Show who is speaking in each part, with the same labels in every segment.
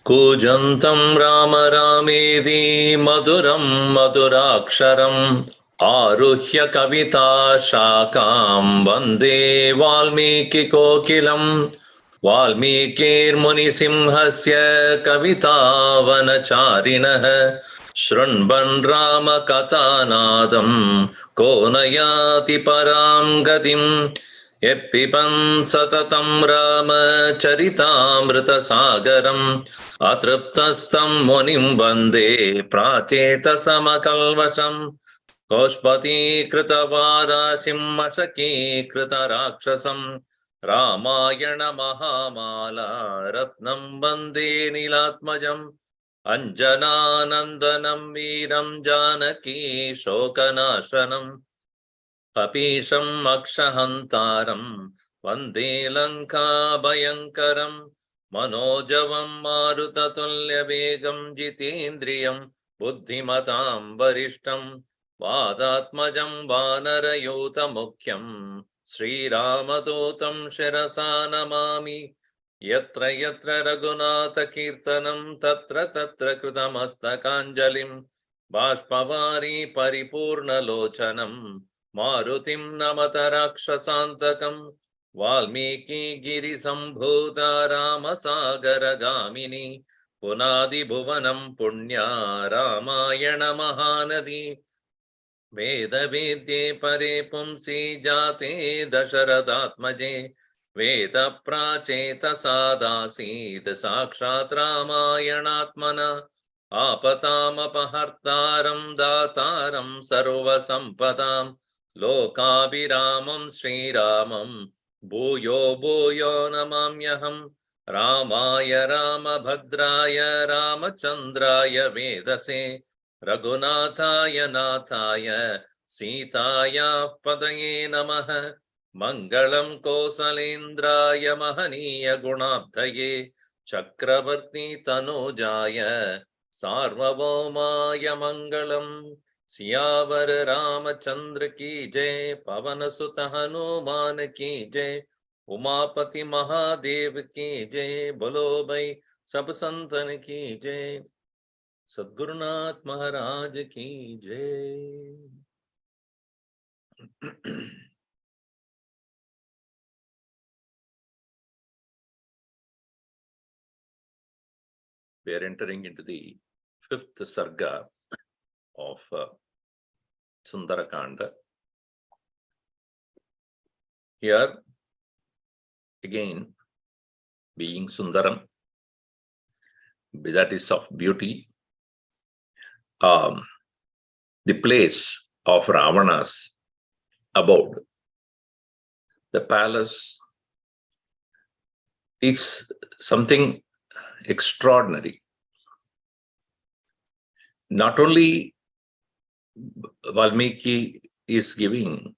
Speaker 1: कूजन्तं राम रामेति मधुरं मधुराक्षरम् आरुह्य कविता शाखां वन्दे वाल्मीकि कोकिलम् वाल्मीकिर्मुनिसिंहस्य कवितावनचारिणः शृण्वन् रामकथानादं को न याति परां गतिम् यत्पिबन् सततं रामचरितामृतसागरम् अतृप्तस्तं मुनिं वन्दे प्राचेतसमकल्मषम् गोष्पतीकृतवाराशिं मशकीकृतराक्षसम् रामायण महामाला रत्नं वन्दे नीलात्मजम् अञ्जनानन्दनं वीरं जानकी शोकनाशनम् कपीशम् अक्षहन्तारं वन्दे लङ्काभयङ्करम् मनोजवं मारुततुल्यवेगं जितेन्द्रियं बुद्धिमतां वरिष्ठं वादात्मजं वानरयूथमुख्यं श्रीरामदूतं शिरसा नमामि यत्र यत्र रघुनाथकीर्तनं तत्र तत्र कृतमस्तकाञ्जलिं बाष्पवारी परिपूर्णलोचनम् मारुतिं नमत राक्षसान्तकं वाल्मीकि गिरिसम्भूता रामसागरगामिनी पुनादिभुवनं पुण्या रामायण महानदी वेदवेद्ये परे पुंसि जाते दशरथात्मजे वेदप्राचेतसादासीत् साक्षात् रामायणात्मना आपतामपहर्तारं दातारं सर्वसम्पदां लोकाभिरामं श्रीरामं भूयो भूयो नमाम्यहम् रामाय रामभद्राय रामचन्द्राय वेदसे रघुनाथाय नाथाय सीतायाः पतये नमः मङ्गलं कौसलेन्द्राय महनीय गुणाब्धये चक्रवर्ती तनूजाय सार्वभौमाय मंगलम सियावर रामचंद्र की जय पवन सुत हनुमान की जय उमापति महादेव की जय बोलो भाई सब संतन की जय सद्गुरुनाथ महाराज की जय। We are entering into the fifth Sarga of Sundara Kanda. Here, again, being Sundaram, that is of beauty, the place of Ravana's abode, the palace, is something extraordinary. Not only Valmiki is giving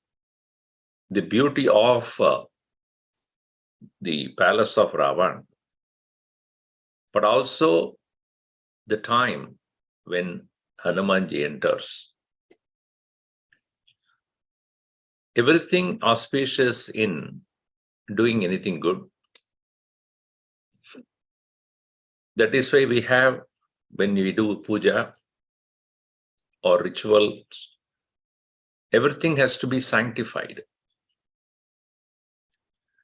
Speaker 1: the beauty of the palace of Ravan, but also the time when Hanumanji enters. Everything auspicious in doing anything good. That is why we have, when we do puja or rituals, everything has to be sanctified.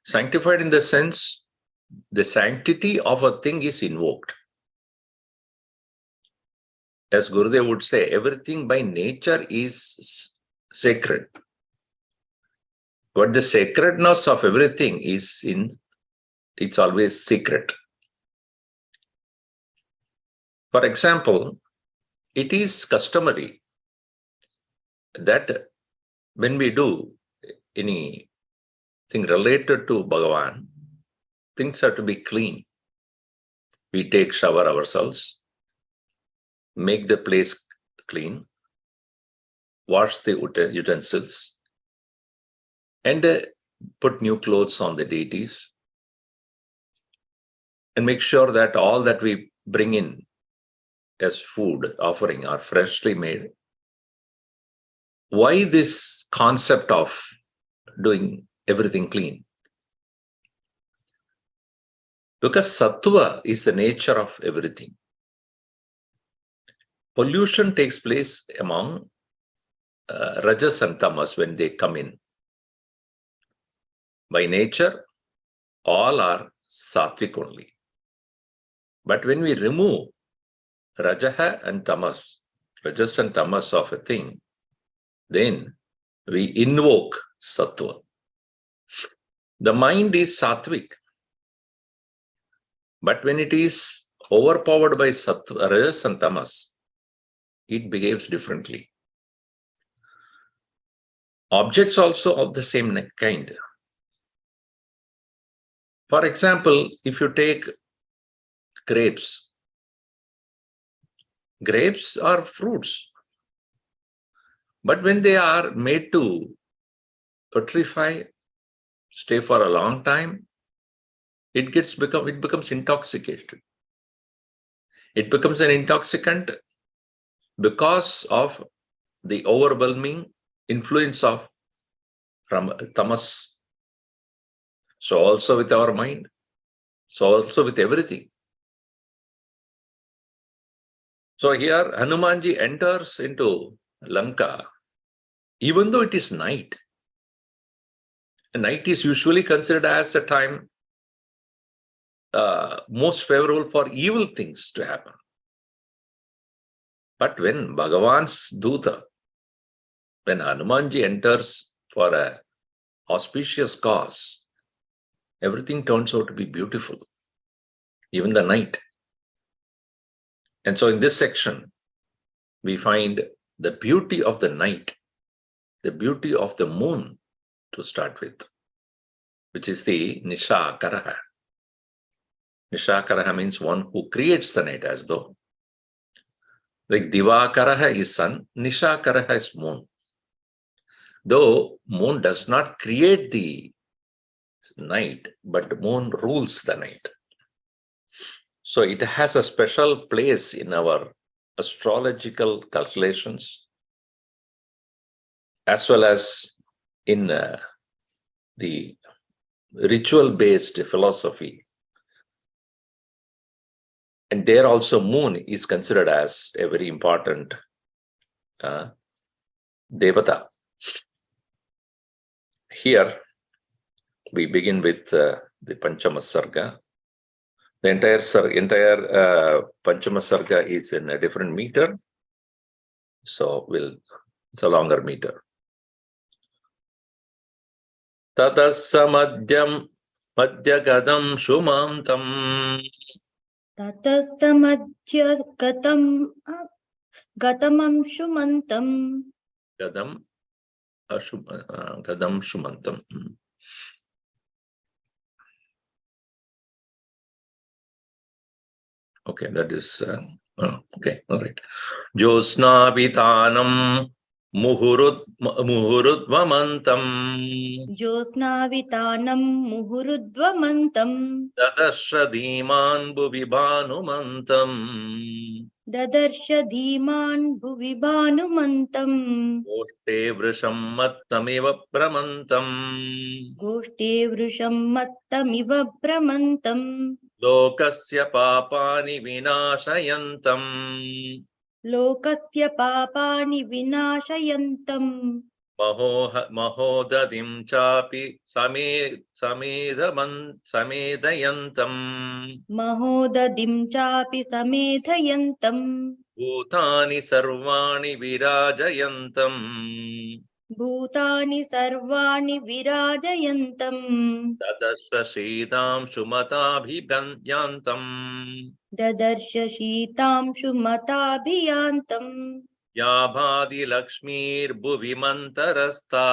Speaker 1: Sanctified in the sense, the sanctity of a thing is invoked. as Gurudev would say, everything by nature is sacred. But the sacredness of everything is it's always secret. For example, it is customary that when we do anything related to Bhagavan, things have to be clean. We take shower ourselves, make the place clean, wash the utensils, and put new clothes on the deities, and make sure that all that we bring in as food offering are freshly made. Why this concept of doing everything clean? Because sattva is the nature of everything. Pollution takes place among rajas and tamas when they come in. By nature, all are sattvic only. But when we remove rajas and tamas of a thing, then we invoke sattva. The mind is sattvic. But when it is overpowered by sattva, rajas and tamas, it behaves differently. Objects also of the same kind. For example, if you take grapes, grapes are fruits. But when they are made to petrify, stay for a long time, it becomes intoxicated. It becomes an intoxicant because of the overwhelming influence of tamas. So also with our mind, so also with everything. So here Hanumanji enters into Lanka, even though it is night. And night is usually considered as a time most favorable for evil things to happen. But when Bhagavan's Duta, when Hanumanji enters for a auspicious cause, everything turns out to be beautiful, even the night. And so in this section, we find the beauty of the night, the beauty of the moon to start with, which is the Nishakaraha. Nishakaraha means one who creates the night, as though. Like Divakaraha is sun, Nishakaraha is moon. Though moon does not create the night, but moon rules the night. So it has a special place in our astrological calculations, as well as in the ritual-based philosophy. And there also moon is considered as a very important devata. Here we begin with the Panchama Sarga. The entire Panchama Sarga is in a different meter. So it's a longer meter. Tatassa madhyam madhyagadam shumantam.
Speaker 2: Tatassa madhyagatam gatamam shumantam.
Speaker 1: Gadam shumantam. Okay, that is okay. All right. Josna vitanam muhurudvamantam.
Speaker 2: Josna vitanam muhurudvamantam.
Speaker 1: Dadarsha dhiman bhuvibhanumantam.
Speaker 2: Dadarsha dhiman bhuvibhanumantam.
Speaker 1: Goshte vrisham mattamiva pramantam.
Speaker 2: Goshte vrisham mattamiva pramantam.
Speaker 1: Lokasya papani vinashayantam.
Speaker 2: Lokasya papani vinashayantam.
Speaker 1: Mahodadim chapi samedayantam.
Speaker 2: Mahodadim chapi samedhayantam.
Speaker 1: Bhutani sarvani virajayantam.
Speaker 2: भूतानि सर्वाणि विराजयन्तम्
Speaker 1: Tadasya Shridam Shumatabhiyantam.
Speaker 2: ददर्श शीतांशुमताभियान्तम्
Speaker 1: Yabhadi Lakshmir Bhuvimantarastha.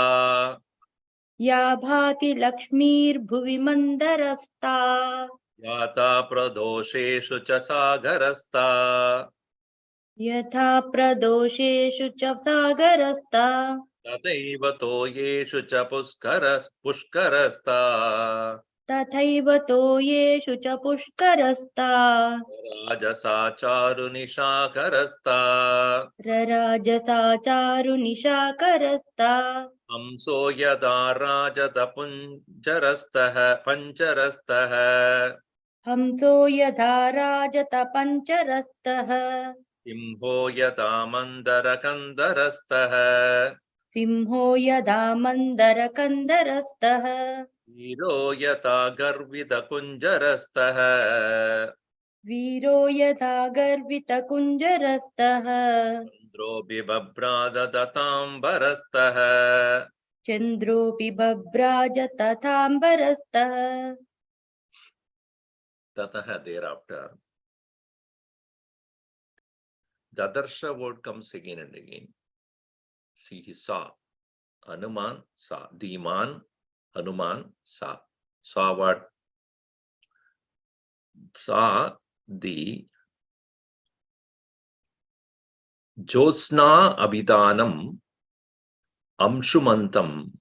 Speaker 2: या भाति लक्ष्मीर्भुवि मन्दरस्ता
Speaker 1: Yata Pradosheshu Cha Sagarastha.
Speaker 2: यथा प्रदोषेषु च सागरस्ता
Speaker 1: तथैव तोयेषु च पुष्करस्ता.
Speaker 2: तथैव तोयेषु च पुष्करस्ता
Speaker 1: राजसा चारुनिशाकरस्ता.
Speaker 2: रराजसा चारुनिशाकरस्ता
Speaker 1: हंसो यदा राजत पुञ्जरस्तः पञ्चरस्तः.
Speaker 2: हंसो यथा राजत पञ्चरस्तः
Speaker 1: सिंहो यथा मन्दरकन्दरस्तः.
Speaker 2: सिंहो यदा मन्दरकन्दरस्तः
Speaker 1: वीरो यथा गर्वितकुञ्जरस्तः.
Speaker 2: वीरो यथा गर्वितकुञ्जरस्तः
Speaker 1: चन्द्रोऽपि बभ्राजदताम्बरस्तः.
Speaker 2: चन्द्रोऽपि बभ्राज तथाम्बरस्तः
Speaker 1: Tataha thereafter. The Darsha word comes again and again. See, he saw. Hanuman saw. Dhiman, Hanuman saw. Saw what? Saw the Josna Abhidanam Amshumantam.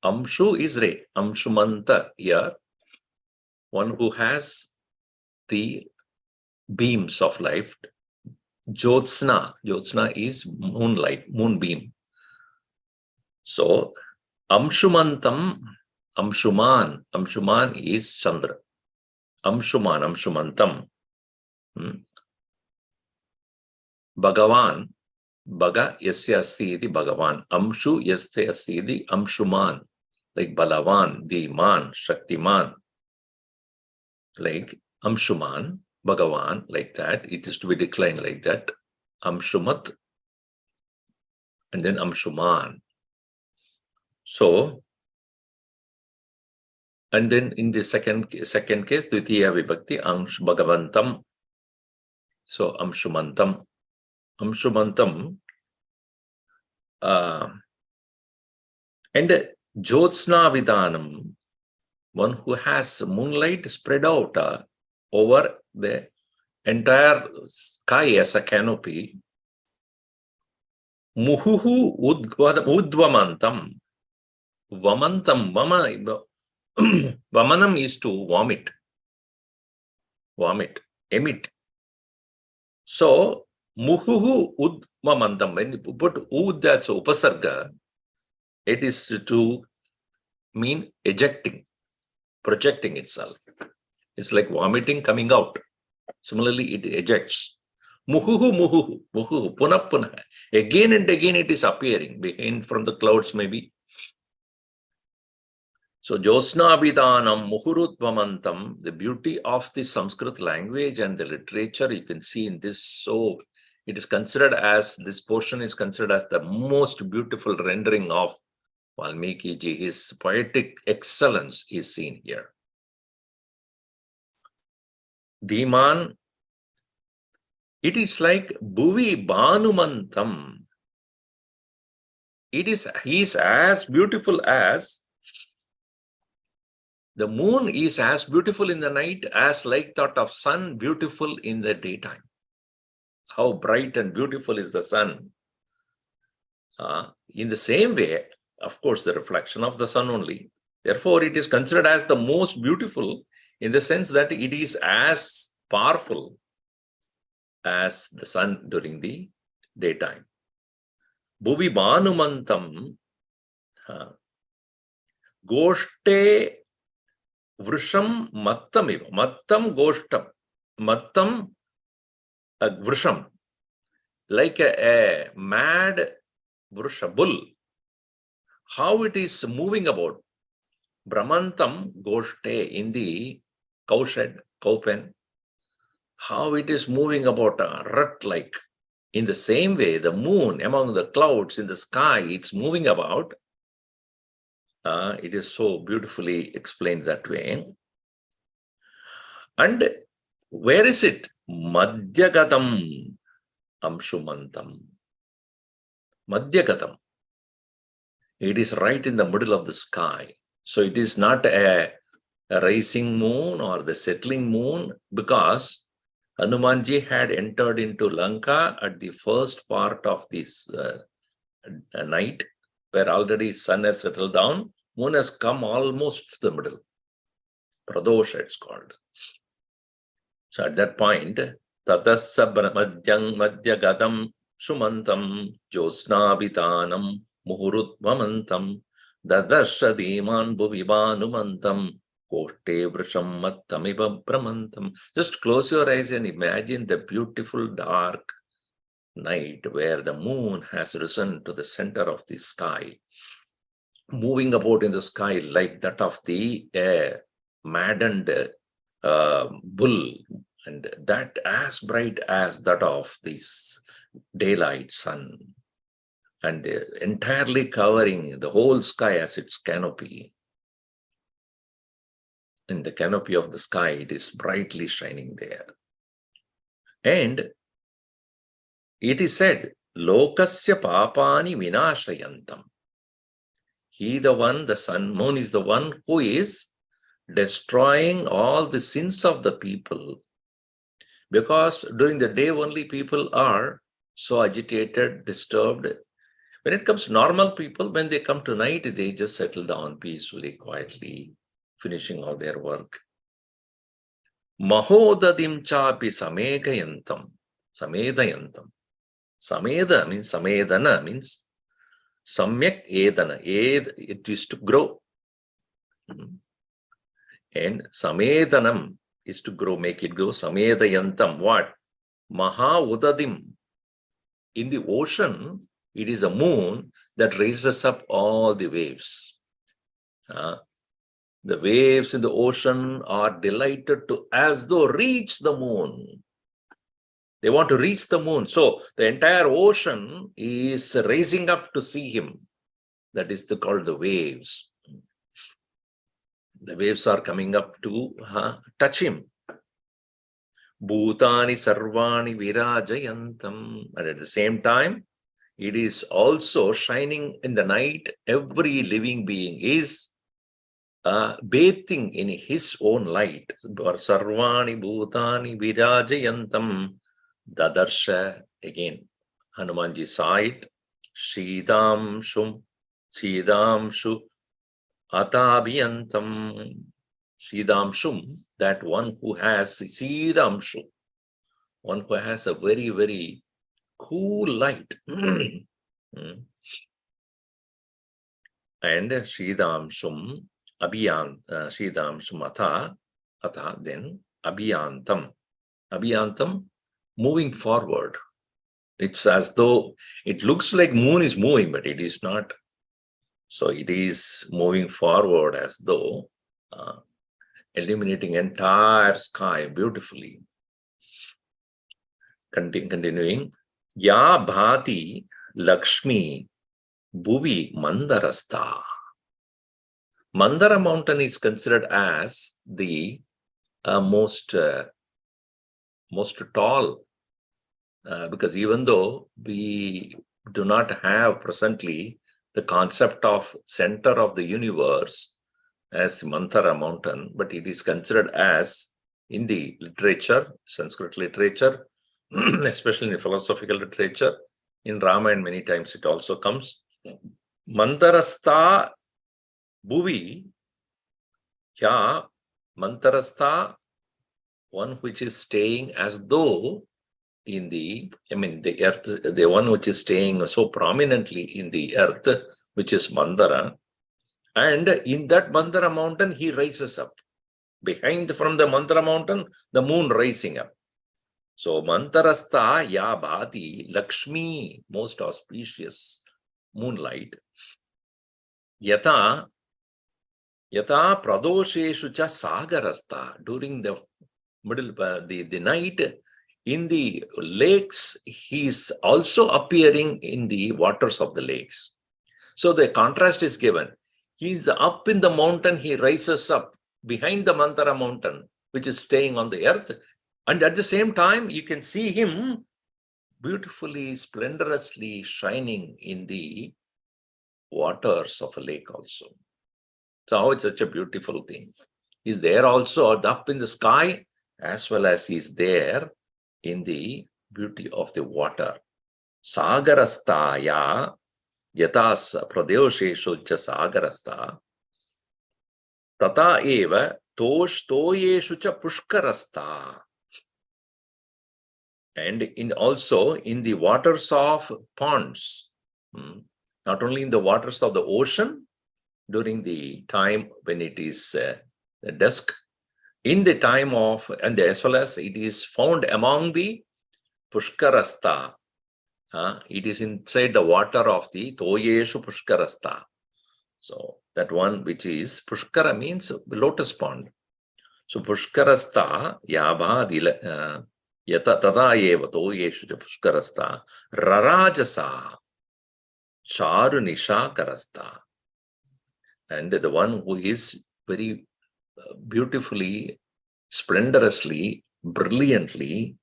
Speaker 1: Amshu is Ray. Amshumanta here. One who has the beams of life. Jyotsna. Jyotsna is moonlight, moonbeam. So, Amshumantam, Amshuman. Amshuman is Chandra. Amshuman, Amshumantam. Bhagavan. Bhaga yasya asti iti Bhagavan. Amshu yasya asti iti Amshuman. Like Balavan, the Man, Shaktiman. Like Amshuman, Bhagavan, like that. It is to be declined like that. Amshumat. And then Amshuman. So, and then in the second case, Dvitiya Vibhakti, Amsh Bhagavantam. So, Amshumantam. Amshumantam. And Jyotsna Vidhanam, one who has moonlight spread out over the entire sky as a canopy. Muhuhu Udvamantam. Vamantam. Vamanam is to vomit. Vomit. Emit. So, Muhuhu Udvamantam. When you put Ud, that's Upasarga, it is to mean ejecting, projecting itself. It's like vomiting coming out. Similarly, it ejects. Muhuhu, muhuhu, muhuhu, punah punah. Again and again it is appearing behind from the clouds maybe. So, Josna Abhidanam Muhurutvamantam, the beauty of the Sanskrit language and the literature you can see in this. So, it is considered as, this portion is considered as the most beautiful rendering of Valmiki ji. His poetic excellence is seen here. Dhiman, it is like Bhuvi Bhanumantam. He is as beautiful as the moon is as beautiful in the night as like that of sun beautiful in the daytime. How bright and beautiful is the sun. In the same way, of course, the reflection of the sun only. Therefore, it is considered as the most beautiful in the sense that it is as powerful as the sun during the daytime. Bhuvi Bhanumantam Goshte Vrisham Mattamiva. Mattam Goshtam. Mattam Vrisham. Like a mad Vrisha bull. How it is moving about. Brahmantam Goshte in the cowshed, cow pen. how it is moving about rut-like. In the same way, the moon among the clouds in the sky, it's moving about. It is so beautifully explained that way. And where is it? Madhyagatam amshumantam. Madhyagatam. It is right in the middle of the sky. So it is not a rising moon or the settling moon, because Hanumanji had entered into Lanka at the first part of this night, where already sun has settled down. Moon has come almost to the middle. Pradosha it's called. So at that point, Tatasya madhyagatam sumantam josnavitanam muhurutvamantam dadarsha deman bhuvivanumantam koshte vrisham mattamiva pramantam. Just close your eyes and imagine the beautiful dark night where the moon has risen to the center of the sky, moving about in the sky like that of the maddened bull, and that as bright as that of this daylight sun, and entirely covering the whole sky as its canopy. In the canopy of the sky, it is brightly shining there. And it is said, Lokasya papani vinashayantam. He, the one, the sun, moon is the one who is destroying all the sins of the people. Because during the day only people are so agitated, disturbed. When it comes to normal people, when they come to night, they just settle down peacefully, quietly, finishing all their work. Mahodadim chapi samegayantam. Samedayantam. Sameda means samedana means samyak edana. It is to grow. And samedanam is to grow, make it grow. Samedayantam, what? Maha udadim. In the ocean, it is a moon that raises up all the waves. The waves in the ocean are delighted to, as though, reach the moon. They want to reach the moon. So the entire ocean is raising up to see him. That is called the waves. The waves are coming up to touch him. Bhutani sarvani virajayantam. And at the same time, it is also shining in the night. Every living being is bathing in his own light. Sarvani bhutani virajayantam dadarsha. Again, Hanumanji saw it. Shidamshu atabhyantam. Shidamshum, that one who has Shidamshu, one who has a very, very cool light. And Shidamshum Shidamshum Atha, then Abhyantam. Abhyantam, moving forward. It's as though it looks like moon is moving, but it is not. So it is moving forward as though illuminating entire sky beautifully. Continuing, Ya Bhati Lakshmi Bhuvi Mandarastha. Mandara mountain is considered as the most tall, because even though we do not have presently the concept of center of the universe as Mandara mountain, but it is considered as, in the literature, Sanskrit literature, especially in the philosophical literature, in Ramayan many times it also comes. Mantarastha Bhuvi, ya Mantarastha, one which is staying as though in the earth, the one which is staying so prominently in the earth, which is Mandara. And in that Mandara mountain, he rises up. Behind from the Mandara mountain, the moon rising up. So Mantarastha ya Bhati Lakshmi, most auspicious moonlight. Yata pradosheshu cha sagarastha, during the the night, in the lakes, he's also appearing in the waters of the lakes. So the contrast is given. He's up in the mountain, he rises up behind the Mantara mountain, which is staying on the earth. And at the same time, you can see him beautifully, splendorously shining in the waters of a lake also. So how it's such a beautiful thing. He's there also up in the sky, as well as he's there in the beauty of the water. Sagarastaya yatas pradeosheshu cha sagarasta tata eva toyeshu cha pushkarasta. And also in the waters of ponds, not only in the waters of the ocean during the time when it is the dusk, in the time of, and as well as it is found among the pushkarasta. It is inside the water of the toyeshu pushkarasta. So that one which is pushkara means lotus pond. So pushkarasta yabha yata tada eva toyeshu pushkarasta rarajasa charu nishakarasta. And the one who is very beautifully, splendorously, brilliantly,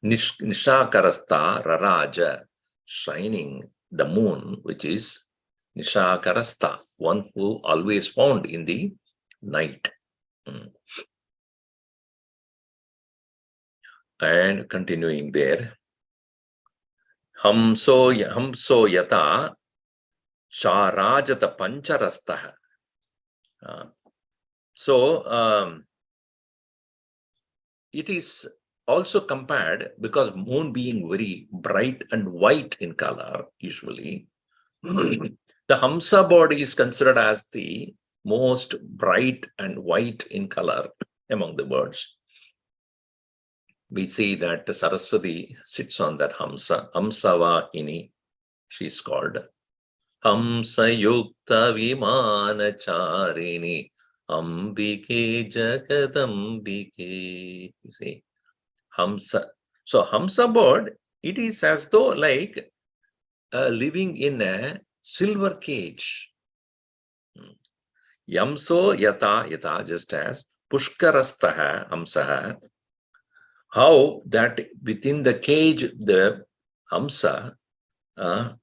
Speaker 1: nishakarasta raraja, shining the moon, which is nishakarasta, one who always found in the night. And continuing there, hamso yata charajata pancharastah. So it is also compared, because moon being very bright and white in color, usually, the Hamsa body is considered as the most bright and white in color among the birds. We see that Saraswati sits on that Hamsa, Hamsavahini, she's called. Hamsa Yukta Vimana Charini Ambike Jagadambike. You see, Hamsa. So Hamsa bird, it is as though like living in a silver cage. Yamso yata, just as Pushkarastaha Hamsaha. How that within the cage the Hamsa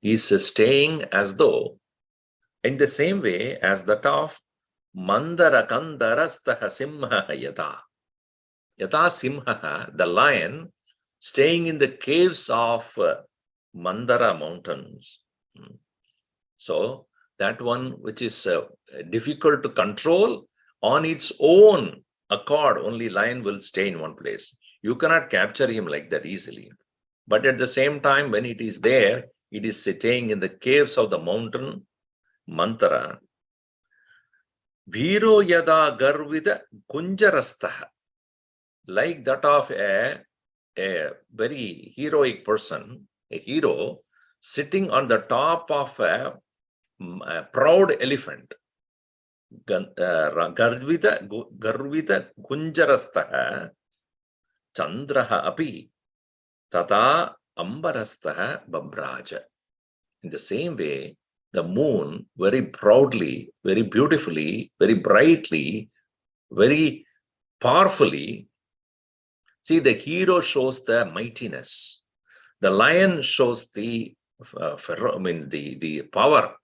Speaker 1: is staying as though in the same way as that of Mandara Kandarastaha Simha Yata. Yata Simha, the lion, staying in the caves of Mandara mountains. So that one which is difficult to control, on its own accord, only lion will stay in one place. You cannot capture him like that easily. But at the same time, when it is there, it is staying in the caves of the mountain Mantara. Viro yada garvida kunjarastaha. Like that of a very heroic person, a hero, sitting on the top of a proud elephant. Garvida kunjarastaha chandraha api tata ambarastaha babraja. In the same way, the moon very proudly, very beautifully, very brightly, very powerfully. See, the hero shows the mightiness. The lion shows the power.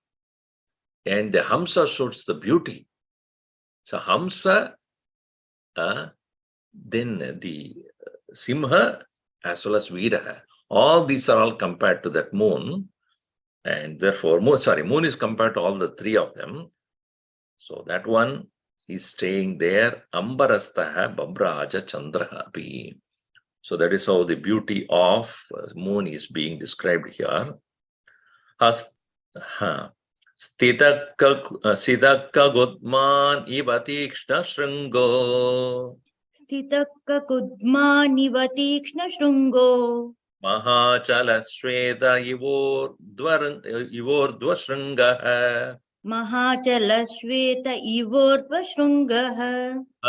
Speaker 1: And the Hamsa shows the beauty. So Hamsa, then the Simha, as well as Viraha. All these are all compared to that moon. And therefore, moon is compared to all the three of them. So that one is staying there. Ambarastaha Babraja Chandraha Api. So that is how the beauty of moon is being described here. Siddhaka Gudman Ivatikshna Shrungo.
Speaker 2: Sthitakka kudmaniva tikshna shrungo.
Speaker 1: Mahachala Sweda Ivor Dvashrunga.
Speaker 2: महाचलश्वेत इवोर्ध्वशृङ्गः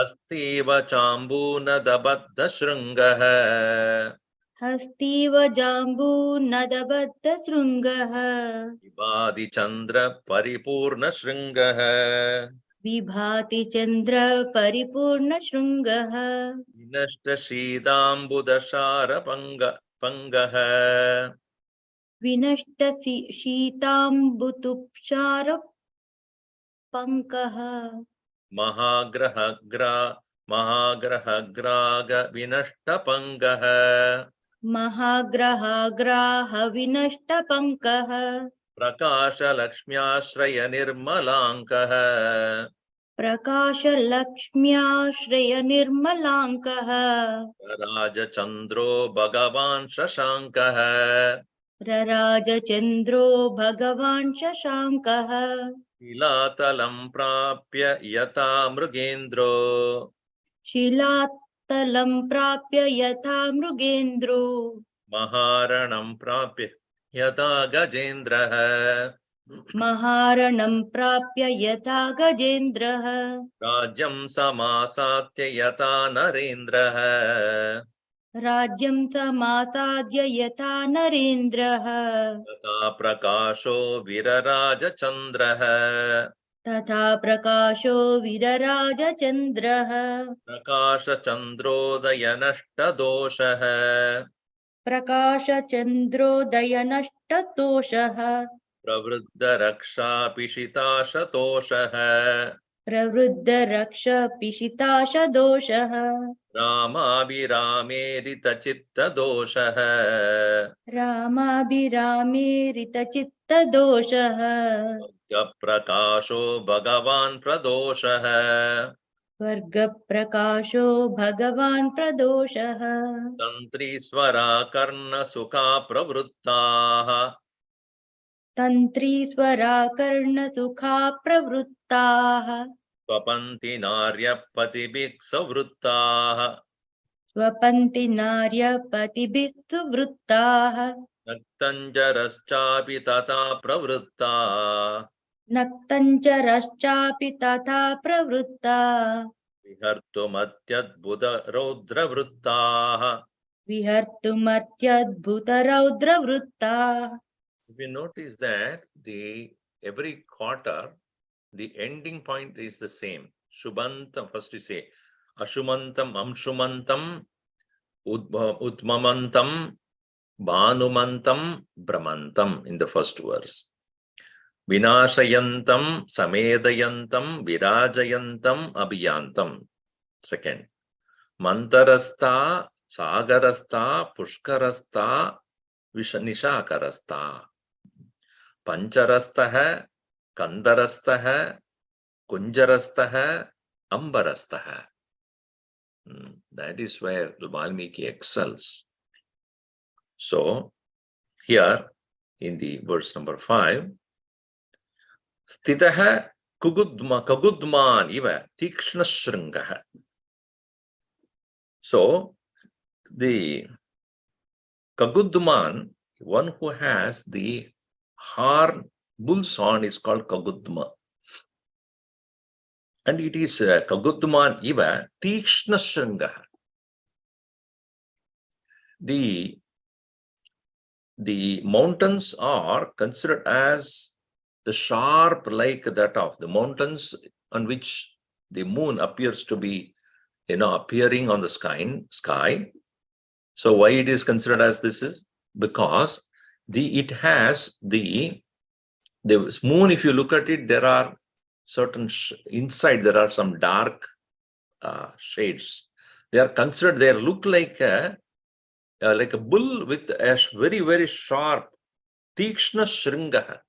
Speaker 1: अस्तीव चाम्बूनदबद्धशृङ्गः
Speaker 2: हस्तीव जाम्बूनदबद्धशृङ्गः
Speaker 1: विभाति चन्द्रपरिपूर्णशृङ्गः
Speaker 2: विभाति Chandra परिपूर्णशृङ्गः
Speaker 1: विनष्टशीताम्बुदशारपङ्गः
Speaker 2: विनष्ट शीताम्बुतुषारपङ्कः
Speaker 1: महाग्रहग्राग विनष्टपङ्गः
Speaker 2: महाग्रहाग्राह विनष्टपङ्कः
Speaker 1: प्रकाशलक्ष्म्याश्रय निर्मलाङ्कः
Speaker 2: प्रकाशलक्ष्म्याश्रय निर्मलाङ्कः
Speaker 1: राजचन्द्रो भगवान् शशाङ्कः
Speaker 2: रराजचन्द्रो भगवान् शशाङ्कः
Speaker 1: शिलातलं प्राप्य यथा मृगेन्द्रो
Speaker 2: शिलातलं प्राप्य यथा मृगेन्द्रो
Speaker 1: महारणं प्राप्य यथा गजेन्द्रः
Speaker 2: महारणं प्राप्य यथा गजेन्द्रः
Speaker 1: राज्यं समासाद्य यथा नरेन्द्रः
Speaker 2: राज्यं समासाद्य यथा नरेन्द्रः
Speaker 1: तथा प्रकाशो विरराजचन्द्रः
Speaker 2: तथा प्रकाशो विरराजचन्द्रः
Speaker 1: प्रकाशचन्द्रोदयनष्टदोषः
Speaker 2: प्रकाशचन्द्रोदयनष्टदोषः
Speaker 1: प्रवृद्धरक्षापिशिताशतोषः
Speaker 2: प्रवृद्धरक्षपिशिताशदोषः
Speaker 1: रामाभिरामेरितचित्तदोषः
Speaker 2: रामाभिरामेरितचित्तदोषः
Speaker 1: प्रकाशो भगवान् प्रदोषः
Speaker 2: वर्गप्रकाशो भगवान् प्रदोषः
Speaker 1: तन्त्रीस्वरा कर्णसुखा प्रवृत्ताः
Speaker 2: तन्त्रीस्वरा कर्णसुखा प्रवृत्ताः
Speaker 1: स्वपन्ति नार्यपतिभिः सवृत्ताः
Speaker 2: स्वपन्ति नार्यपतिभिः सुवृत्ताः
Speaker 1: नक्तञ्जरश्चापि तथा प्रवृत्ताः
Speaker 2: नक्तञ्चरश्चापि तथा प्रवृत्ता
Speaker 1: विहर्तुमत्यद्भुतरौद्रवृत्ताः
Speaker 2: विहर्तुमत्यद्भुतरौद्रवृत्ताः.
Speaker 1: If you notice that every quarter, the ending point is the same. Shubhantam, first you say Ashumantam, Amshumantam, Utmamantam, Bhanumantam, Brahmantam in the first verse. Vinashayantam, Samedayantam, Virajayantam, Abhiyantam. Second. Mantarastha, Sagarastha, Pushkarastha, Nishakarastha. Pancharastha, Kandarastha, Kunjarastha, Ambarastha. That is where Valmiki excels. So, here in the verse number 5, Stitaha Kagudman iva Tikshna Shringaha. So, the Kagudman, one who has the horn, bull's horn is called Kagudma. And it is Kagudman iva Tikshna Shringaha. The mountains are considered as the sharp like that of the mountains on which the moon appears to be, appearing on the sky. So why it is considered as this is? Because it has the moon, if you look at it, there are certain inside there are some dark shades. They are considered, they look like a bull with a very, very sharp Tikshna Shringaha.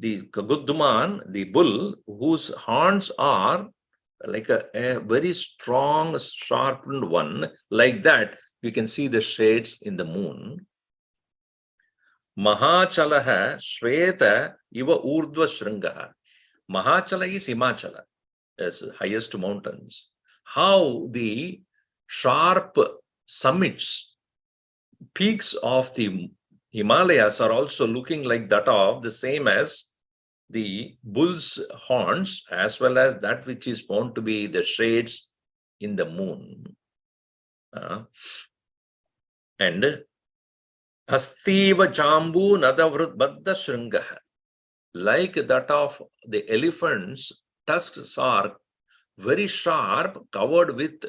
Speaker 1: The Kagudman, the bull, whose horns are like a very strong, sharpened one, like that, we can see the shades in the moon. Mahachalaha Shweta Iva Urdhva Shringaha. Mahachala is Himachala, as highest mountains. How the sharp summits, peaks of the Himalayas are also looking like that of the same as the bull's horns as well as that which is found to be the shades in the moon. And Hastiva Jambu Nadavrut Baddha Shringaha. Like that of the elephant's tusks are very sharp, covered with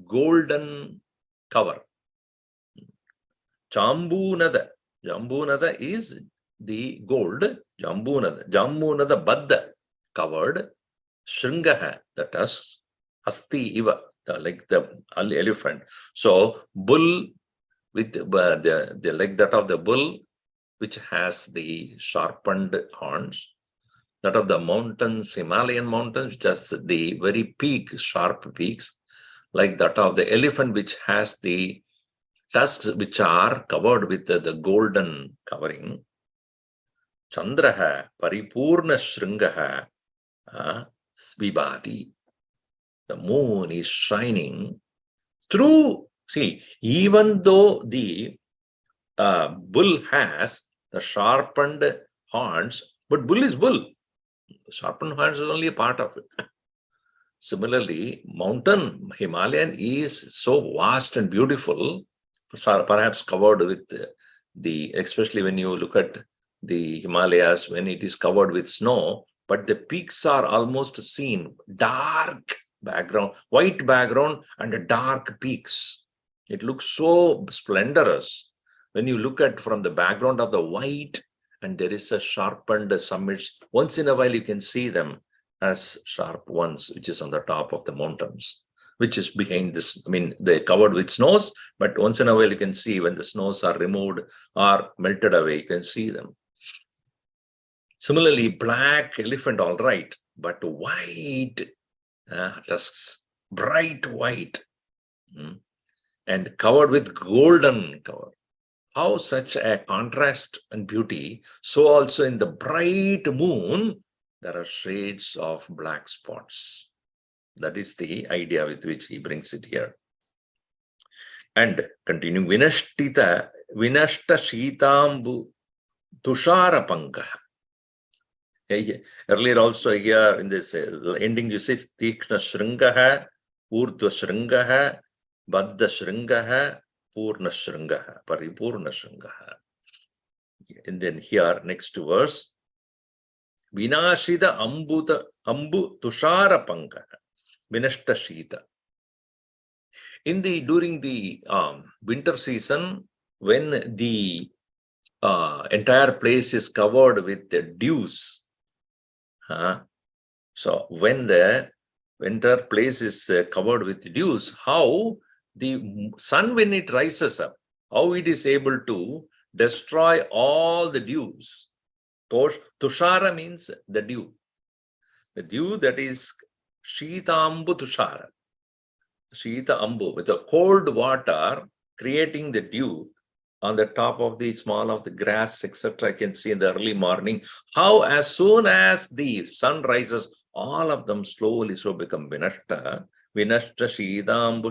Speaker 1: golden cover. Jambunada. Jambunada is the gold. Jambunada. Jambunada Baddha covered. Shringaha, the tusks. Hasti Iva, like the elephant. So, bull with the like that of the bull, which has the sharpened horns. That of the mountains, Himalayan mountains, just the very peak, sharp peaks, like that of the elephant, which has the tusks which are covered with the golden covering. Chandraha paripurna shringaha svibhati. The moon is shining through. See, even though the bull has the sharpened horns, but bull is bull. Sharpened horns is only a part of it. Similarly, mountain Himalayan is so vast and beautiful, perhaps covered with especially when you look at the Himalayas, when it is covered with snow, but the peaks are almost seen, dark background, white background and dark peaks. It looks so splendorous when you look at from the background of the white, and there is a sharpened summits. Once in a while you can see them as sharp ones, which is on the top of the mountains, which is behind this. I mean, they're covered with snows, but once in a while you can see when the snows are removed or melted away, you can see them. Similarly, black elephant, all right, but white tusks, bright white, and covered with golden cover. How such a contrast and beauty. So also in the bright moon, there are shades of black spots. That is the idea with which he brings it here. And continuing, Vinashtita, Vinashta Shitambu Tushara Pankaha. Earlier also here in this ending, you say Tikshna Shringaha, Urdhva Shringaha, Baddha Shringaha, Purna Shringaha, Paripurna Shringaha. And then here, next verse, Vinashida Ambu Tushara Pankaha, Vinashta Shita. During the winter season, when the entire place is covered with the dews, so when the winter place is covered with dews, how the sun, when it rises up, how it is able to destroy all the dews. Tushara means the dew. The dew, that is Shita Ambu Tushara. Shita Ambu, with the cold water creating the dew on the top of the small of the grass, etc. I can see in the early morning how as soon as the sun rises, all of them slowly so become Vinashta. Vinashta Shidambu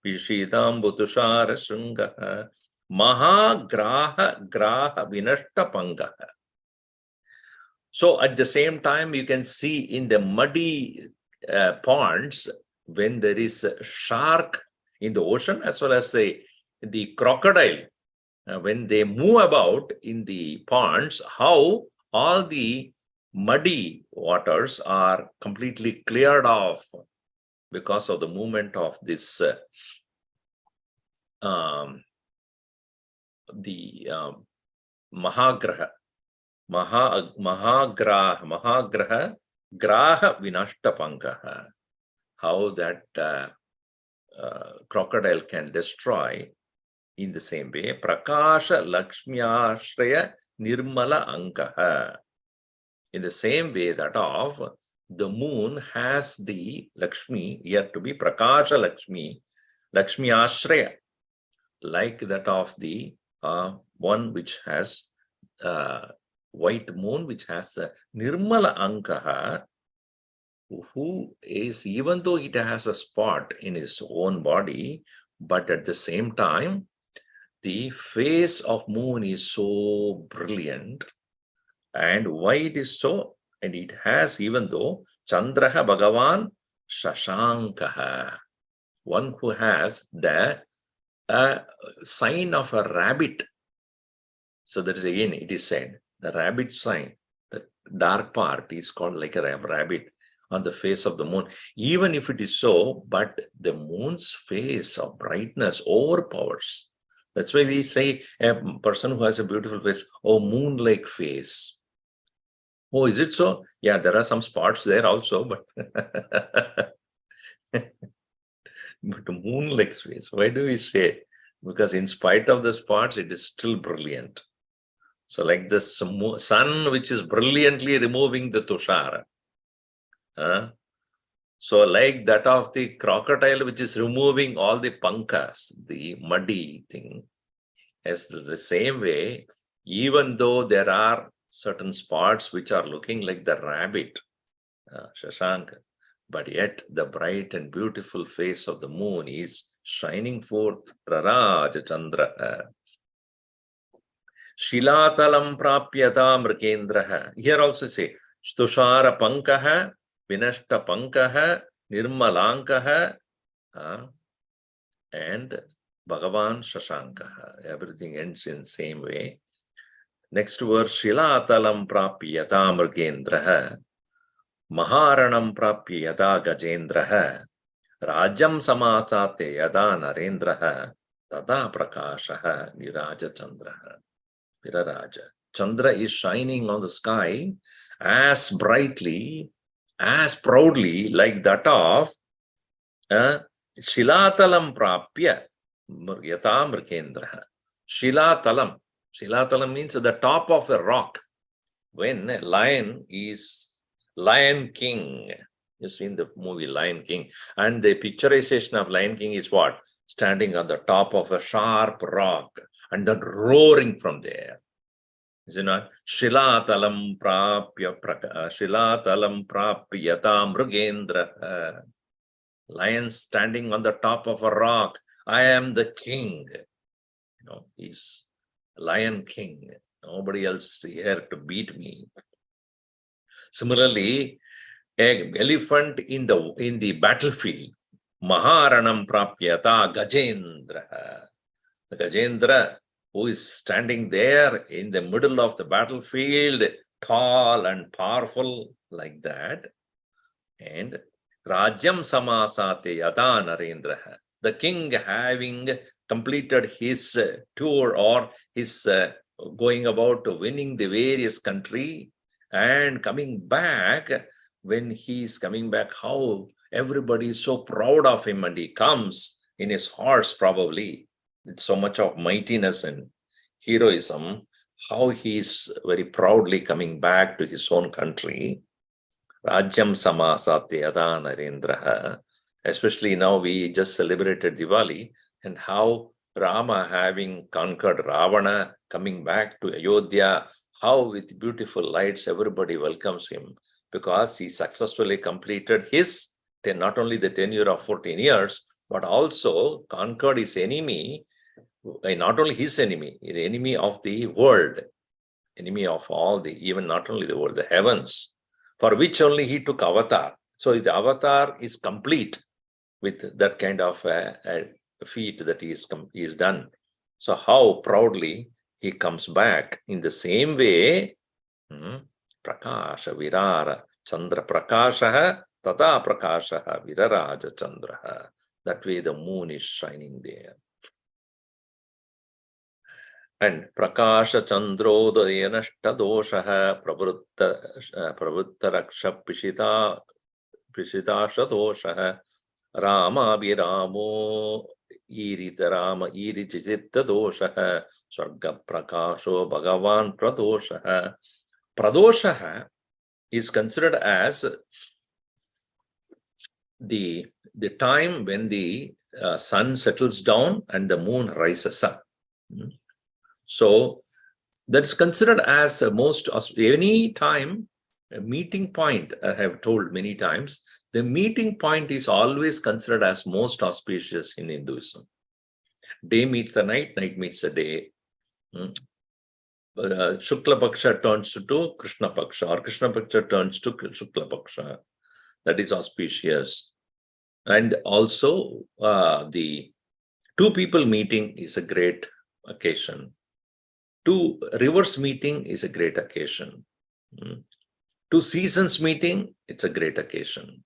Speaker 1: Shidambu Tushara Shringaha Mahagraha Graha Vinashta Pangaha. So at the same time, you can see in the muddy ponds, when there is a shark in the ocean, as well as the crocodile, when they move about in the ponds, how all the muddy waters are completely cleared off because of the movement of this Mahagraha. Mahagraha Graha Vinashta Pankaha. How that crocodile can destroy in the same way. Prakasha Lakshmyashraya Nirmala Ankaha. In the same way that of the moon has the Lakshmi, here to be Prakasha Lakshmi, Lakshmyashraya, like that of the one which has white moon, which has the Nirmala Ankaha, who is, even though it has a spot in his own body, but at the same time, the face of moon is so brilliant. And why it is so? And it has, even though Chandraha Bhagavan Shashankaha, one who has the sign of a rabbit. So that is again, it is said, the rabbit sign, the dark part is called like a rabbit on the face of the moon. Even if it is so, but the moon's face of brightness overpowers. That's why we say a person who has a beautiful face, oh, moon-like face. Oh, is it so? Yeah, there are some spots there also, but but moon-like face. Why do we say? Because in spite of the spots, it is still brilliant. So like the sun, which is brilliantly removing the tushara. So like that of the crocodile, which is removing all the pankas, the muddy thing, as the same way, even though there are certain spots which are looking like the rabbit, Shashanka, but yet the bright and beautiful face of the moon is shining forth. Raraja Chandra. Shilatalam prapyata mrkendraha. Here also say, Stushara pankaha, Vinashta pankaha, Nirmalankaha, and Bhagavan Shashankaha. Everything ends in the same way. Next verse, Shilatalam prapyata mrkendraha, Maharanam prapyata gajendraha, Rajam samasate yada narendraha, Tada prakashaha niraja chandraha. Viraraja. Chandra is shining on the sky as brightly, as proudly like that of Shilatalam prapya yata mrkendraha. Shilatalam. Shilatalam means the top of a rock. When a lion is Lion King, you've seen the movie Lion King, and the picturization of Lion King is what? Standing on the top of a sharp rock and then roaring from there. Is it not? Shilatalam prapya yata mrugendra. Lion standing on the top of a rock. I am the king. He's Lion King. Nobody else here to beat me. Similarly, an elephant in the battlefield. Maharanam prapyata gajendra. The Gajendra, who is standing there in the middle of the battlefield, tall and powerful like that. And Rajyam samasate yada narendraha. The king, having completed his tour or his going about winning the various country and coming back, when he is coming back, how everybody is so proud of him, and he comes in his horse probably. It's so much of mightiness and heroism, how he is very proudly coming back to his own country. Rajyam samasate yada narendraha. Especially now we just celebrated Diwali, and how Rama, having conquered Ravana, coming back to Ayodhya, how with beautiful lights everybody welcomes him, because he successfully completed his, not only the tenure of 14 years, but also conquered his enemy. Not only his enemy, the enemy of the world, enemy of all even not only the world, the heavens, for which only he took avatar. So the avatar is complete with that kind of feat that he is done. So how proudly he comes back. In the same way, Prakasha Virara Chandra Prakashaha Tata Prakashaha Viraraja Chandraha. That way the moon is shining there. And Prakasha Chandrodaya Nashta Doshaha Pravutta Raksha Pishita Shatoshaha Rama Viramo Irita Rama Irichitta Doshaha Sarga Prakasho Bhagavan Pradoshaha. Pradoshaha is considered as the time when the sun settles down and the moon rises up. So that's considered as any time a meeting point. I have told many times, the meeting point is always considered as most auspicious in Hinduism. Day meets the night, night meets the day. Shukla Paksha turns to Krishna Paksha, or Krishna Paksha turns to Shukla Paksha. That is auspicious. And also, the two people meeting is a great occasion. Two rivers meeting is a great occasion. Two seasons meeting, it's a great occasion.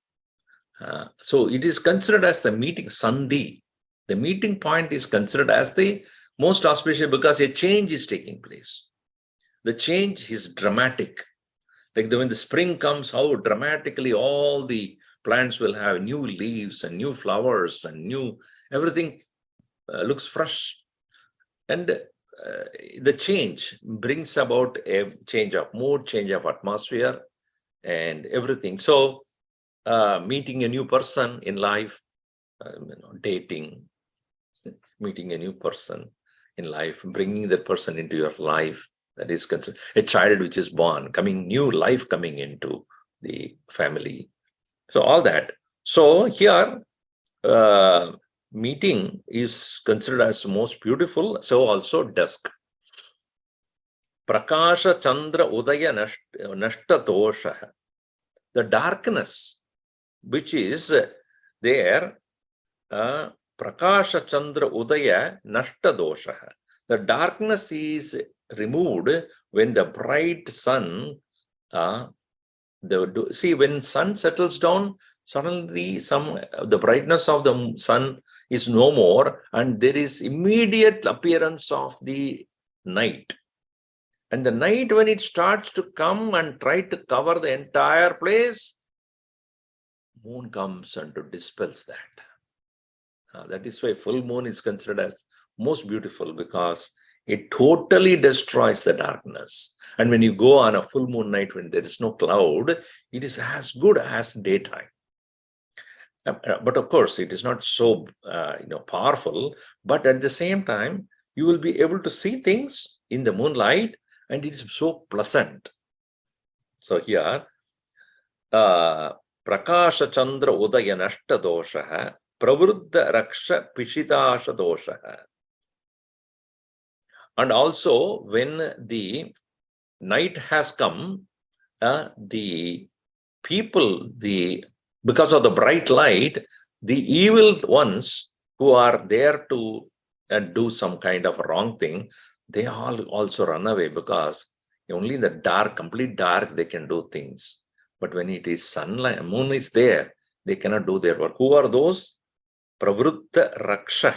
Speaker 1: So it is considered as the meeting, Sandhi. The meeting point is considered as the most auspicious because a change is taking place. The change is dramatic. Like when the spring comes, how dramatically all the plants will have new leaves and new flowers and new everything looks fresh. And the change brings about a change of mood, change of atmosphere, and everything. So meeting a new person in life, dating, meeting a new person in life, bringing that person into your life, that is considered a child which is born, coming new life coming into the family. So all that. So here, meeting is considered as most beautiful. So also dusk. Prakasha Chandra Udaya Nashta Dosha. The darkness which is there, Prakasha Chandra Udaya Nashta Dosha. The darkness is removed when the bright sun, see, when sun settles down, suddenly the brightness of the sun is no more, and there is immediate appearance of the night. And the night, when it starts to come and try to cover the entire place, moon comes and dispels that. That is why full moon is considered as most beautiful, because it totally destroys the darkness. And when you go on a full moon night when there is no cloud, it is as good as daytime. But of course, it is not so powerful. But at the same time, you will be able to see things in the moonlight, and it is so pleasant. So here, Prakasha Chandra Udaya Nashta Dosha Pravruddha Raksha Pishidasha Dosha. And also, when the night has come, the people, because of the bright light, the evil ones who are there to do some kind of wrong thing, they all also run away, because only in the dark, complete dark, they can do things. But when it is sunlight, moon is there, they cannot do their work. Who are those? Pravruddha Raksha.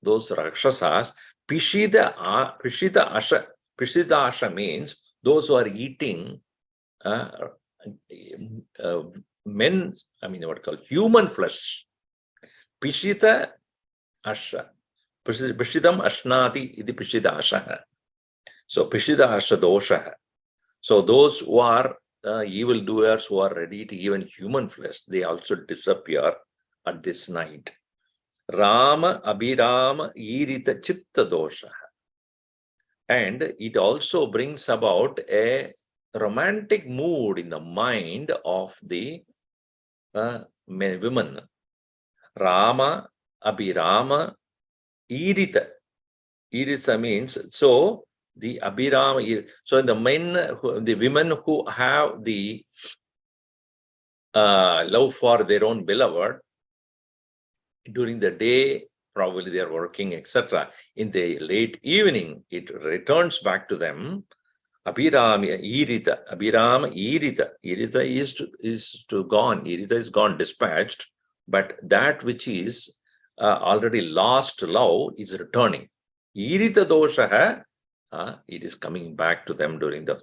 Speaker 1: Those Rakshasas. Pishida Asha. Pishida Asha means those who are eating men, human flesh. Pishita Asha. Pishidam Ashnati iti Pishida Asha. So Pishida Asha Dosha. So those who are evildoers, who are ready to even human flesh, they also disappear at this night. Rama Abhirama Irita Chitta Dosha. And it also brings about a romantic mood in the mind of the women. Rama Abhirama Irita. Irita means, so the Abhirama, so the men, the women who have the love for their own beloved, during the day, probably they are working, etc. In the late evening, it returns back to them. Abhirama Irita. Abhirama Irita. Irita is to gone. Irita is gone, dispatched. But that which is already lost love is returning. Irita dosha, it is coming back to them during the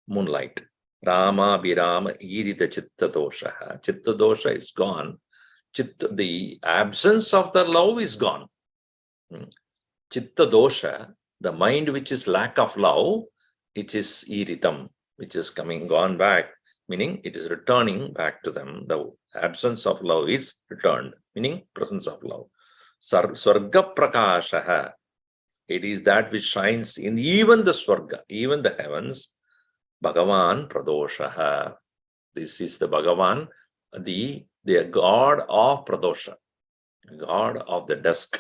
Speaker 1: moonlight. Rama Abhirama Irita Chitta dosha. Chitta dosha is gone. The absence of the love is gone. Chitta dosha, the mind which is lack of love, it is iritam, which is gone back, meaning it is returning back to them. The absence of love is returned, meaning presence of love. Sarga prakasha, it is that which shines in even the Swarga, even the heavens. Bhagavan pradosha. This is the Bhagavan, the god of pradosha, god of the dusk.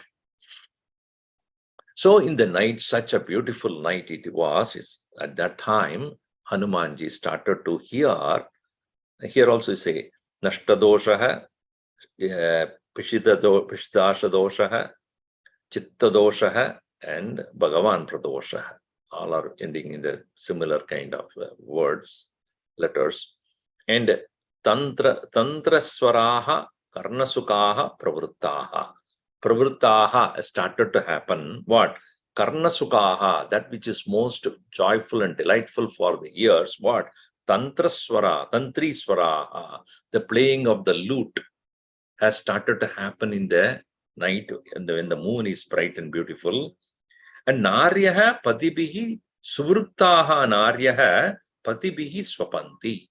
Speaker 1: So in the night, such a beautiful night it was, at that time, Hanumanji started to hear. Here also say, Nashtadoshaha, Pishidasha Chittadoshaha, and Bhagavan Pradoshaha. All are ending in the similar kind of words, letters. And Tantraswaraha, Karnasukaha, Pravruttaha. Pravruttaha started to happen. What? Karnasukaha, that which is most joyful and delightful for the ears. What? Tantriswaraha, the playing of the lute has started to happen in the night when the moon is bright and beautiful. And Naryaha Patibihi Suvruttaha Naryaha Patibihi Swapanti.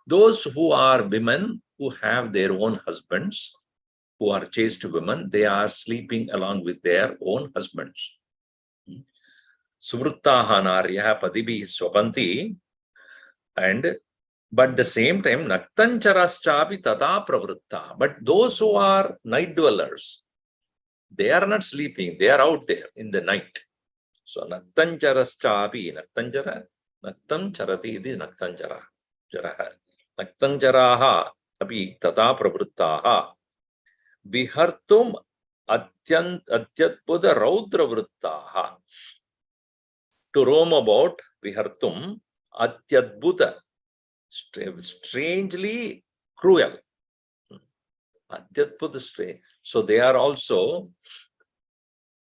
Speaker 1: Those who are women who have their own husbands, who are chaste women, they are sleeping along with their own husbands. Suvruttaha Naryaha Patibihi Swapanti. And but the same time, Naktancharaschaapi tata pravrutta. But those who are night dwellers, they are not sleeping, they are out there in the night. So Naktancharaschaapi, Naktam charati iti Naktanchara. Naktancharaha api tata pravruttaha. Vihartum adyatbuddha raudra vrittaha. To roam about, vihartum adyatbuddha. Strangely cruel. So they are also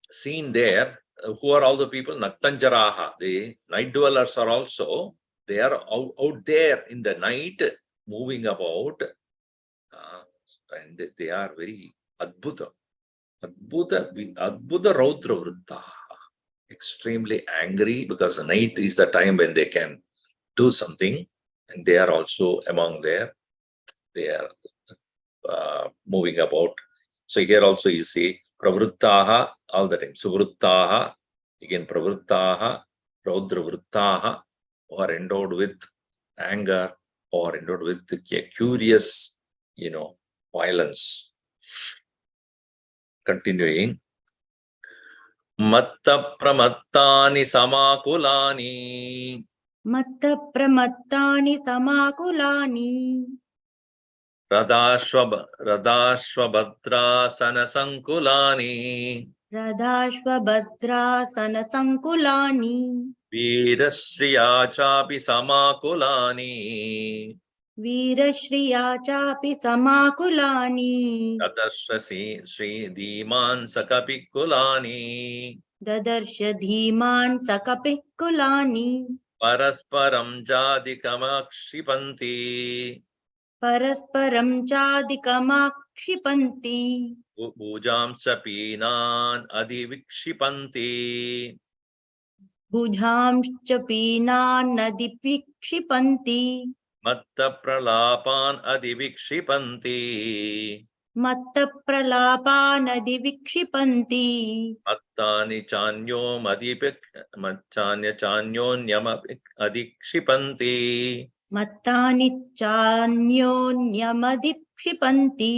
Speaker 1: seen there. Who are all the people? Naktanjaraha, the night dwellers are also, they are out there in the night, moving about, and they are very adbhuta raudra vritta, extremely angry, because the night is the time when they can do something. And they are also among there. They are moving about. So here also you see pravruttaha all the time. Suvruttaha, again pravruttaha, raudravruttaha, or endowed with anger, or endowed with curious, violence. Continuing. Matta pramattani samakulani.
Speaker 2: Matta pramattani samakulani.
Speaker 1: Radhashvabhadrasana sankulani.
Speaker 2: Radhashvabhadrasana sankulani.
Speaker 1: Veerashriya chapi samakulani.
Speaker 2: Veerashriya chapi samakulani.
Speaker 1: Tadarsha Sri Dhiman Sakapikulani.
Speaker 2: Dadarsha dhiman sakapih kulani.
Speaker 1: Parasparam Jadikamakshipanti.
Speaker 2: Parasparam chadikamakshipanti.
Speaker 1: Bhujam Sapinan Adivikshipanti.
Speaker 2: Bhujamscha peenanadivikshipanti.
Speaker 1: Matta Pralapan Adivikshipanti.
Speaker 2: Matta pralapanadivikshipanti.
Speaker 1: Mattani Chanyom Adikshipanti.
Speaker 2: Mattani chanyonyamadipshipanti.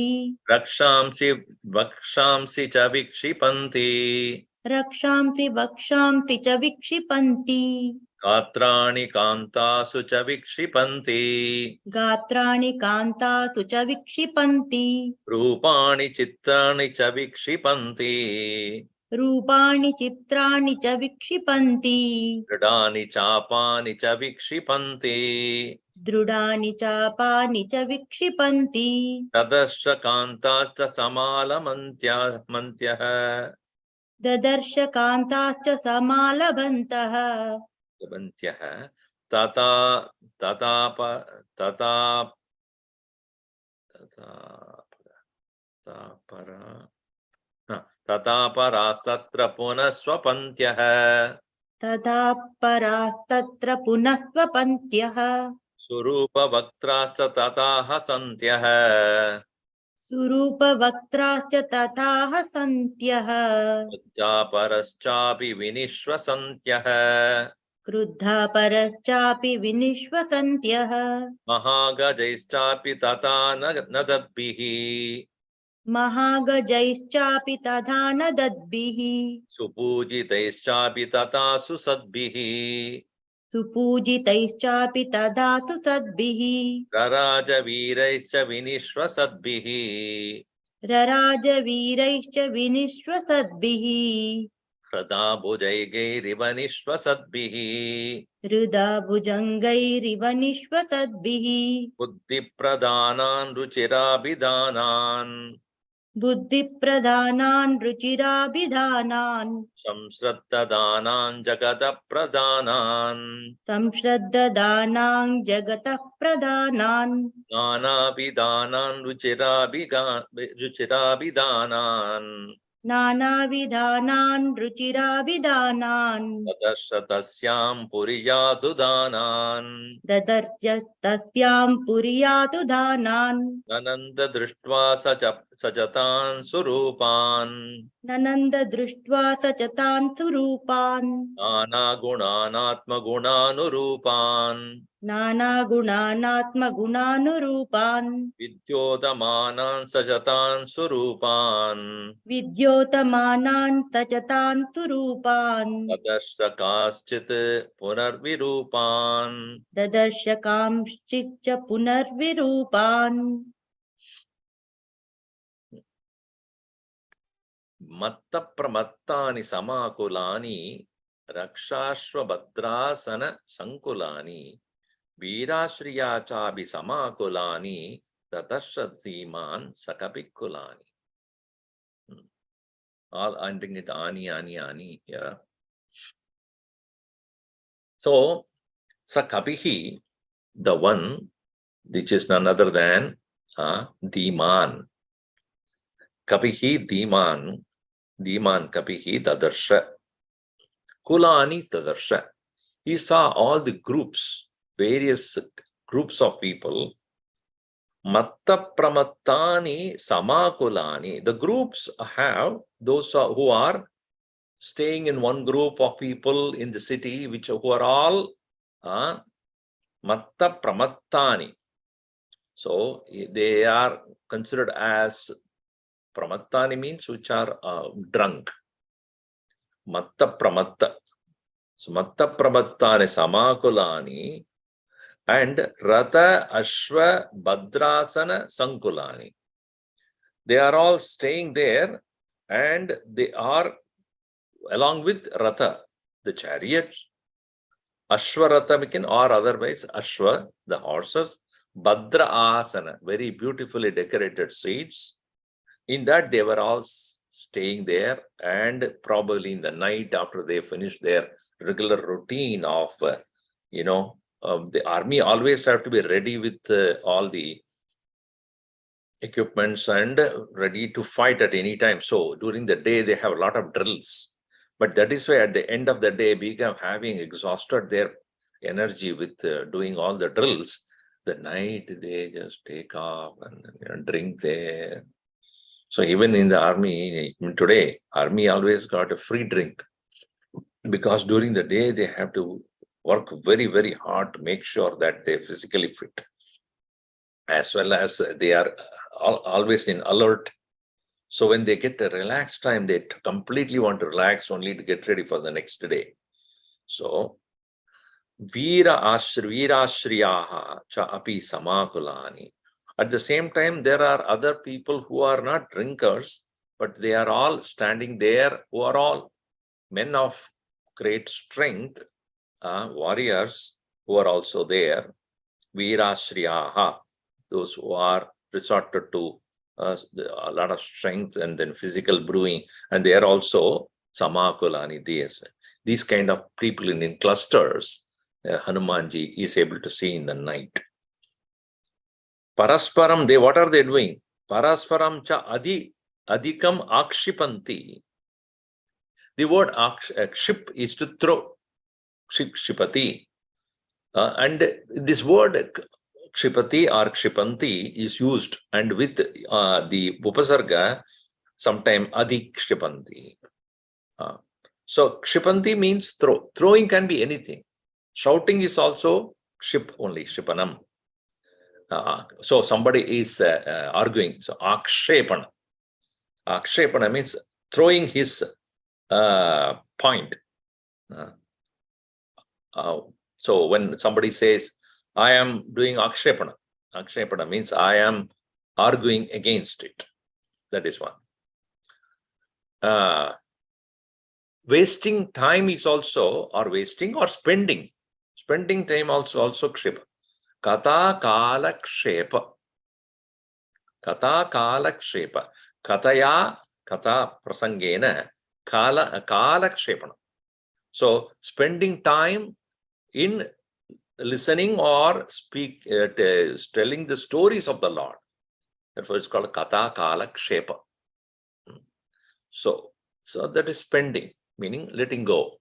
Speaker 1: Vakshamsi cha vikshipanti.
Speaker 2: Rakshamsi vakshamsi cha vikshipanti.
Speaker 1: Gatrani kantasu cha vikshipanti.
Speaker 2: Gatrani kantasu cha vikshipanti.
Speaker 1: Rupani chitrani cha vikshipanti.
Speaker 2: Rupani chitrani cha vikshipanti.
Speaker 1: Dridani chapani cha vikshipanti.
Speaker 2: Drudani chapani cha vikshipanti.
Speaker 1: Tadasya kantascha samalamantyah.
Speaker 2: Dadarsha kantascha samalabhantaha.
Speaker 1: Tataparastattra punaswapantyah.
Speaker 2: Tata parastatra punasvapantyah.
Speaker 1: Surupa vaktrascha tataha santyah.
Speaker 2: Surupa vaktrascha tataha santyah.
Speaker 1: Paraschapi vinishwasantyah.
Speaker 2: Kruddha paraschapi vinishvasantyah.
Speaker 1: Mahagajaischapi tata nadadbihi.
Speaker 2: महागजैश्चापि तथा न दद्भिः
Speaker 1: सुपूजितैश्चापि तथा सुसद्भिः
Speaker 2: सुपूजितैश्चापि तथा सुसद्भिः
Speaker 1: रराजवीरैश्च विनिश्वसद्भिः
Speaker 2: रराजवीरैश्च विनिश्वसद्भिः
Speaker 1: हृदा भुजैगैरिव निश्वसद्भिः
Speaker 2: हृदा भुजङ्गैरिव निश्वसद्भिः
Speaker 1: बुद्धिप्रदानान् रुचिराभिधानान्
Speaker 2: बुद्धिप्रधानान् रुचिराभिधानान्
Speaker 1: संश्रद्धदानान् जगतप्रदानान्
Speaker 2: संश्रद्धदानां जगतः प्रदानान्
Speaker 1: नानाभिधानान् रुचिराभिधानान्
Speaker 2: नानाविधानान् रुचिराभिधानान्
Speaker 1: ततश्च तस्यां पुरियातु दानान्
Speaker 2: ददर्श तस्यां पुर्यातु दानान्
Speaker 1: ननन्द दृष्ट्वा सजतान् सुरूपान्
Speaker 2: ननन्द दृष्ट्वा स च तान् सुरूपान्
Speaker 1: नानागुणानात्मगुणानुरूपान्
Speaker 2: नानागुणानात्मगुणानुरूपान्
Speaker 1: विद्योतमानान् सजतान् सुरूपान्
Speaker 2: विद्योतमानान् स च तान् सुरूपान्
Speaker 1: ततश्च काश्चित् पुनर्विरूपान्
Speaker 2: ददर्श कांश्चिच्च पुनर्विरूपान्
Speaker 1: मत्तप्रमत्तानि समाकुलानि रक्षाश्वभद्रासन संकुलानि वीराश्रिया चापि समाकुलानि ततश्च धीमान् सकपिकुलानि. All ending it ani. Yeah. So Sakapihi, the one which is none other than Dhiman. Kapihi Dhiman. Dhiman Kapihi Dadarsha. Kulani Dadarsha. He saw all the groups, various groups of people. Matta Pramattani Samakulani. The groups have those who are staying in one group of people in the city, who are all Matta Pramattani. So they are considered as Pramattani means which are drunk. Matta Pramatta. So Matta Pramattani Samakulani and Rata Ashwa Bhadrasana Sankulani. They are all staying there and they are along with Rata, the chariots, Ashwarata or otherwise Ashwa, the horses, Bhadra Asana, very beautifully decorated seats. In that they were all staying there, and probably in the night after they finished their regular routine of, the army always have to be ready with all the equipments and ready to fight at any time. So during the day they have a lot of drills. But that is why at the end of the day, having exhausted their energy with doing all the drills, the night they just take off and drink there. So even in the army, today, army always got a free drink because during the day they have to work very, very hard to make sure that they're physically fit, as well as they are always in alert. So when they get a relaxed time, they completely want to relax only to get ready for the next day. So, Virashriyaha cha api samakulani. At the same time, there are other people who are not drinkers, but they are all standing there, who are all men of great strength, warriors who are also there. Virashriyaha, those who are resorted to a lot of strength and then physical brewing, and they are also Samakulani. These kind of people in clusters, Hanumanji is able to see in the night. Parasparam, what are they doing? Parasparam cha adikam akshipanti. The word akship is to throw, shipati. And this word Kshipati or Kshipanti is used, and with the Upasarga, sometime Adi Kshipanti. So Kshipanti means throw. Throwing can be anything. Shouting is also Kship only, Kshipanam. So somebody is arguing, so Akshepana. Akshepana means throwing his point. So when somebody says, I am doing akshepana, akshepana means I am arguing against it. That is one. Wasting time is also, or wasting or spending. Spending time also kshepa. Kata kala kshepa. Kata kala kshepa. Kataya, kata prasangena, kala kshepana. So spending time in listening or telling the stories of the Lord. Therefore, it's called kata kala kshepa. So that is spending, meaning letting go.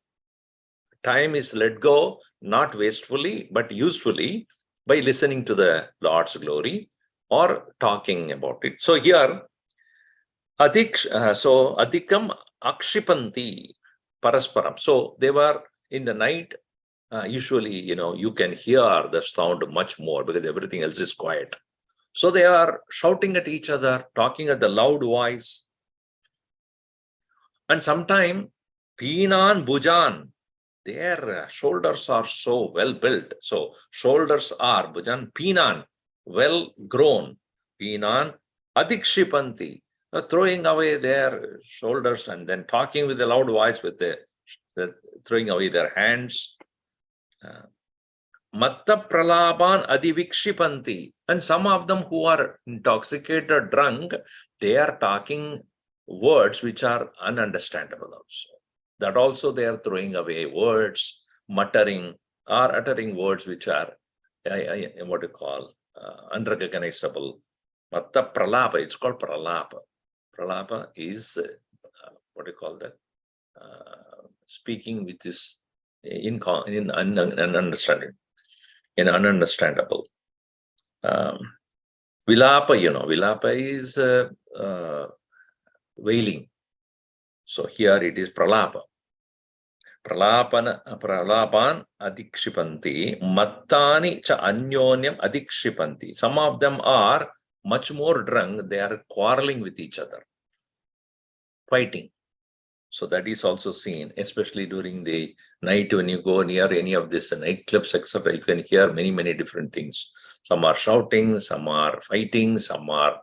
Speaker 1: Time is let go, not wastefully, but usefully by listening to the Lord's glory or talking about it. So here, adhikam akshipanti parasparam. So they were in the night. Usually, you can hear the sound much more because everything else is quiet. So they are shouting at each other, talking at the loud voice. And sometimes, Pinan Bujan, their shoulders are so well built. So shoulders are Bujan, Pinan, well grown. Pinan Adikshipanti, throwing away their shoulders and then talking with a loud voice with the throwing away their hands. Matta pralaban adivikshipanti. And some of them who are intoxicated, drunk, they are talking words which are ununderstandable also. That also they are throwing away words, muttering, or uttering words which are, what you call, unrecognizable. Matta pralapa, it's called pralapa. Pralapa is, what do you call that? Speaking which is ununderstanding. Ununderstandable. Vilapa, Vilapa is wailing. So here it is pralapa. Pralapan adikshipanti, mattani cha anyonyam adikshipanti. Some of them are much more drunk, they are quarreling with each other, fighting. So that is also seen, especially during the night when you go near any of this nightclubs, etc. You can hear many, many different things. Some are shouting, some are fighting, some are,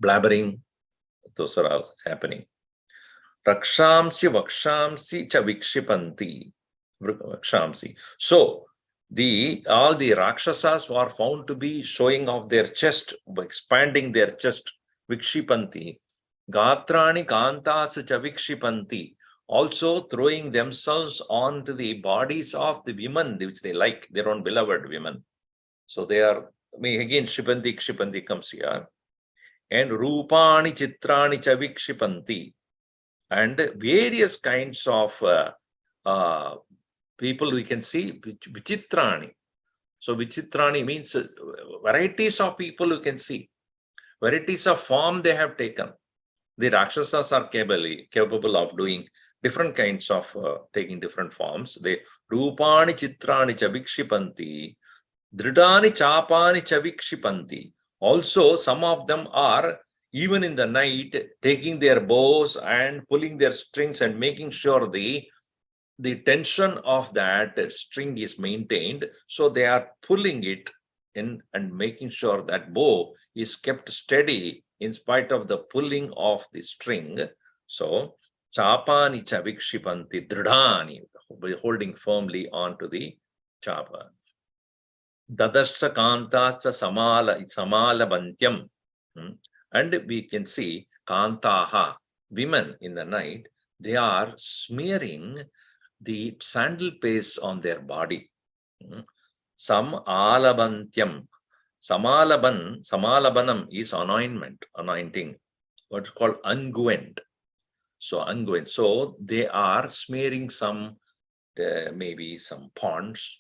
Speaker 1: blabbering. Those are all happening. Rakshamsi vakshamsi cha vikshipanti. Vakshamsi. So all the Rakshasas were found to be showing off their chest, expanding their chest. Vikshipanti, Gatrani Kantas Chavikshipanti, also throwing themselves onto the bodies of the women which they like, their own beloved women. So they are, again, Kshipanti comes here. And Rupani Chitrani Chavikshipanti, and various kinds of people we can see, Vichitrani. So Vichitrani means varieties of people you can see. Varieties of form they have taken. The Rakshasas are capable of doing different kinds of taking different forms. They Rupani Chitrani Chavikshipanti, Dridani Chapani Chavikshipanti. Also, some of them are even in the night taking their bows and pulling their strings and making sure the tension of that string is maintained. So they are pulling it in and making sure that bow is kept steady in spite of the pulling of the string. So chapani chavikshipanti dridani, holding firmly onto the chapa. Dadascha kantascha samalabantyam. And we can see kantaha, women in the night, they are smearing the sandal paste on their body. Some alabantyam. Samalabanam is anointing, what's called unguent. So unguent. So they are smearing some, maybe some ponds.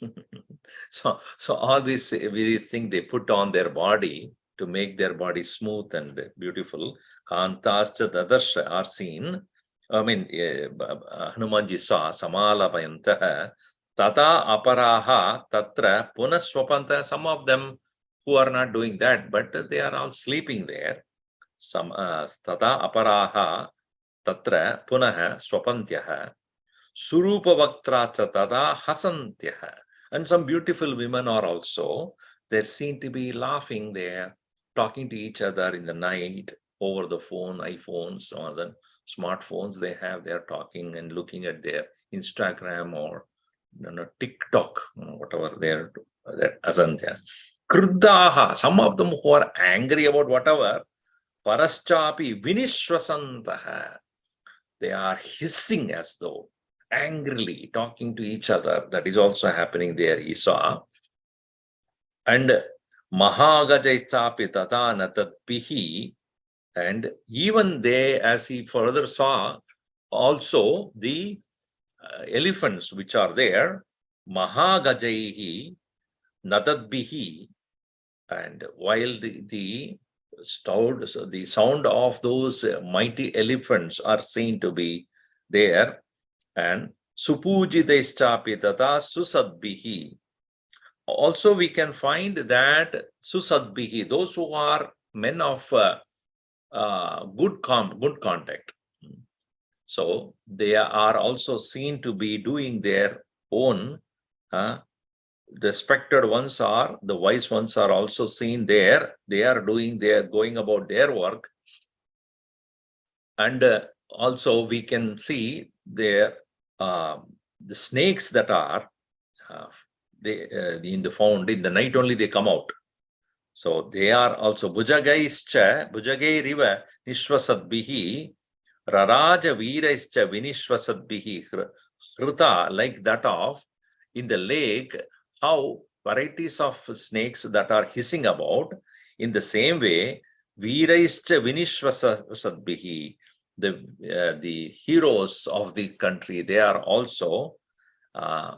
Speaker 1: so all this everything they put on their body to make their body smooth and beautiful. Kantascha dadarsha are seen. Hanumanji saw Samalapayantaha Tata Aparaha Tatra Punaswapanta. Some of them who are not doing that, but they are all sleeping there. Some Tata Aparaha Tatra Punaha Swapantyaha Surupavaktra Tada Hasantyaha. And some beautiful women are also, they seem to be laughing there, talking to each other in the night over the phone, iPhones, or the smartphones they have. They're talking and looking at their Instagram or TikTok, whatever they're asantya. Kruddhaha, some of them who are angry about whatever, paraschapi vinishwasantaha. They are hissing as though angrily talking to each other. That is also happening there, he saw. And mahagajaichapi tata natadpihi. And even they, as he further saw, also the elephants which are there, mahagajaihi natadbihi. And while the sound of those mighty elephants are seen to be there, and supujideschapi tata susadbihi. Also we can find that susadbihi, those who are men of good contact. So they are also seen to be doing their own. Respected ones are, the wise ones are also seen there. They are going about their work. And also we can see there the snakes that are in the found in the night only they come out. So they are also bhujagai riva nishwasadbihi raraja viraischa vinishwasadbihi sruta, like that of in the lake, how varieties of snakes that are hissing about. In the same way, viraischa vinishwasadbihi, the heroes of the country, they are also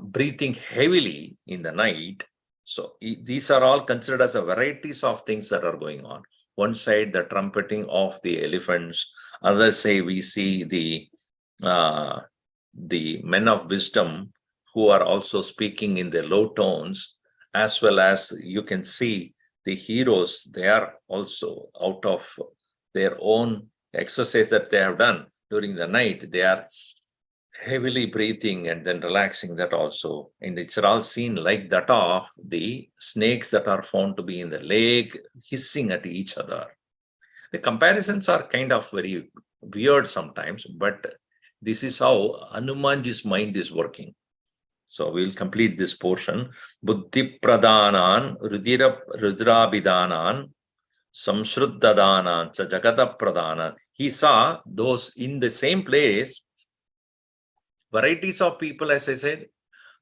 Speaker 1: breathing heavily in the night. So these are all considered as a varieties of things that are going on. One side, the trumpeting of the elephants. Other say we see the men of wisdom who are also speaking in the low tones, as well as you can see the heroes. They are also out of their own exercise that they have done during the night. They are heavily breathing and then relaxing, that also. And it's all seen like that of the snakes that are found to be in the lake, hissing at each other. The comparisons are kind of very weird sometimes, but this is how Hanumanji's mind is working. So we'll complete this portion. Buddhi pradanan, rudrabidanan, samshruddadanan, sa jagata pradanan. He saw those in the same place. Varieties of people, as I said,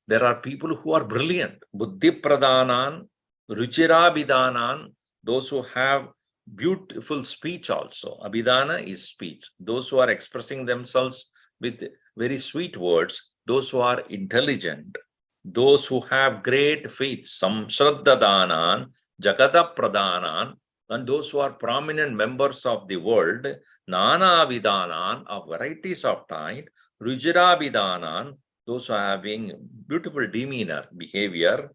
Speaker 1: there are people who are brilliant. Buddhi pradanan, ruchirabidanan, those who have beautiful speech also. Abhidana is speech. Those who are expressing themselves with very sweet words, those who are intelligent, those who have great faith, samshraddadanan, jagata pradanan, and those who are prominent members of the world, nana vidanan, of varieties of type, rujirabidanan, those who are having beautiful demeanor, behavior,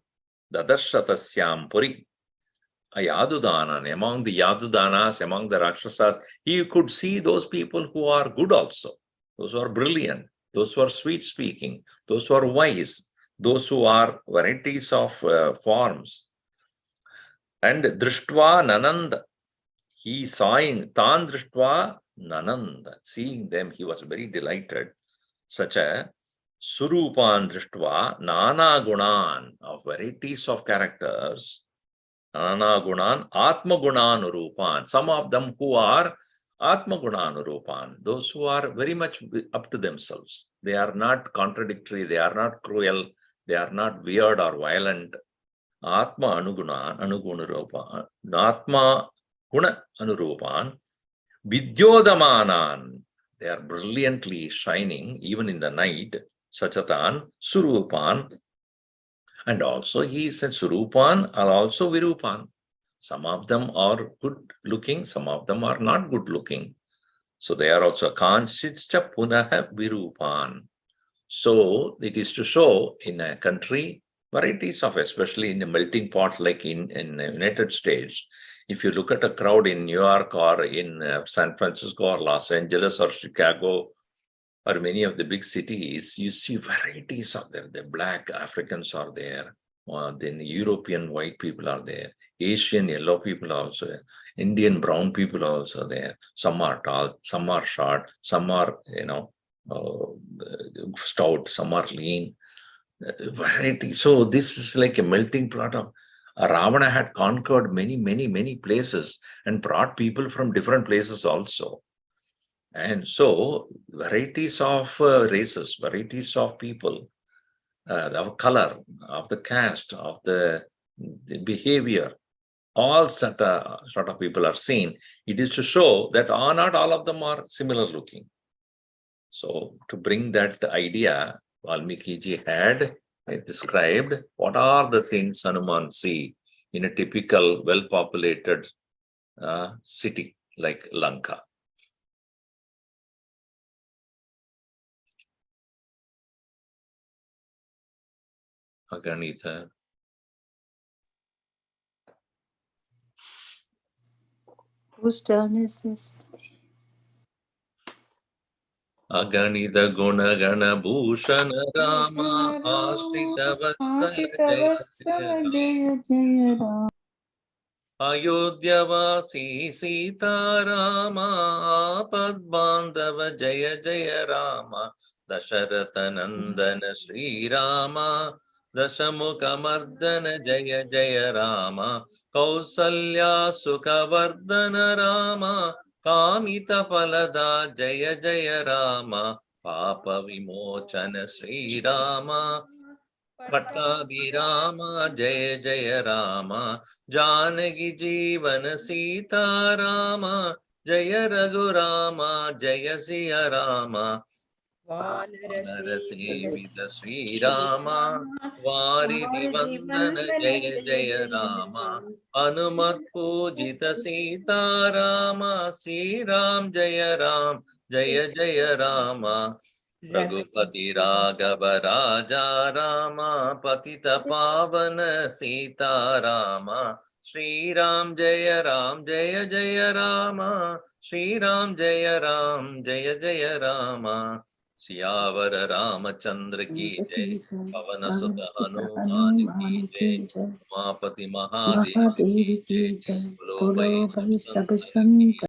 Speaker 1: dadarshatasyam puri, ayadudanan, among the yadudanas, among the rakshasas, he could see those people who are good also, those who are brilliant, those who are sweet speaking, those who are wise, those who are varieties of forms. And drishtva nananda, he sawing tan drishtva nananda, seeing them he was very delighted. Such a surupan drishtva nana gunan, of varieties of characters, nana gunan atma gunanurupan, some of them who are atma gunanurupan, those who are very much up to themselves. They are not contradictory, they are not cruel, they are not weird or violent. Atma anugunarupan, Atma guna anurupan, vidyodamanan, they are brilliantly shining even in the night. Sachatan, Surupan, and also he said Surupan are also Virupan. Some of them are good looking, some of them are not good looking. So they are also Kanshitcha Punaha Virupan. So it is to show in a country Varieties of, especially in a melting pot like in the United States. If you look at a crowd in New York or in San Francisco or Los Angeles or Chicago or many of the big cities, you see varieties of there. The Black Africans are there. Then European white people are there. Asian yellow people are also there. Indian brown people are also there. Some are tall, some are short, some are, stout, some are lean. Variety. So this is like a melting pot of Ravana had conquered many places and brought people from different places also. And so varieties of races, varieties of people, of color, of the caste, of the behavior, all sort of people are seen. It is to show that not all of them are similar looking. So to bring that idea, Valmiki ji had described what are the things Hanuman see in a typical well-populated city like Lanka. Aganitha.
Speaker 3: Whose turn is this?
Speaker 1: Aganitha Guna Gana Bhushana Rama Ashrita Vatsala Jaya
Speaker 3: Jaya Jaya Ram.
Speaker 1: Ayodhyavasi Sita Rama Padbandava Jaya Jaya Rama Dasharatha Nandana Sri Rama Dashamukhamardana Jaya Jaya Rama Kausalya Sukhavardhana Rama Kamita Palada Jaya Jaya Rama Papa Vimochana Sri Rama Pattabhirama Jaya Jaya Rama Janaki Jeevan Sita Rama Jaya Raghurama Jaya Siya Rama Vanarasevita Sri Rama Varidi Vandana Jaya Jaya Rama Anumat Pujita Sita Rama Sri Ram Jaya Ram Jaya Jaya Rama Raghupati Raghava Raja Rama Patita Pavana Sita Rama Sri Ram Jaya Jaya Rama Sri Ram Jaya Jaya Rama Siyavara Ramachandra ki jai Pavana Sutta Hanuman ki jai Umapati Mahadev ki
Speaker 3: Mahadevi
Speaker 1: jai
Speaker 3: ki jai.
Speaker 1: Bolo
Speaker 3: Bolo
Speaker 1: Bhai
Speaker 3: Bhai
Speaker 1: Sab
Speaker 3: Sab
Speaker 1: Santana ki
Speaker 3: Sant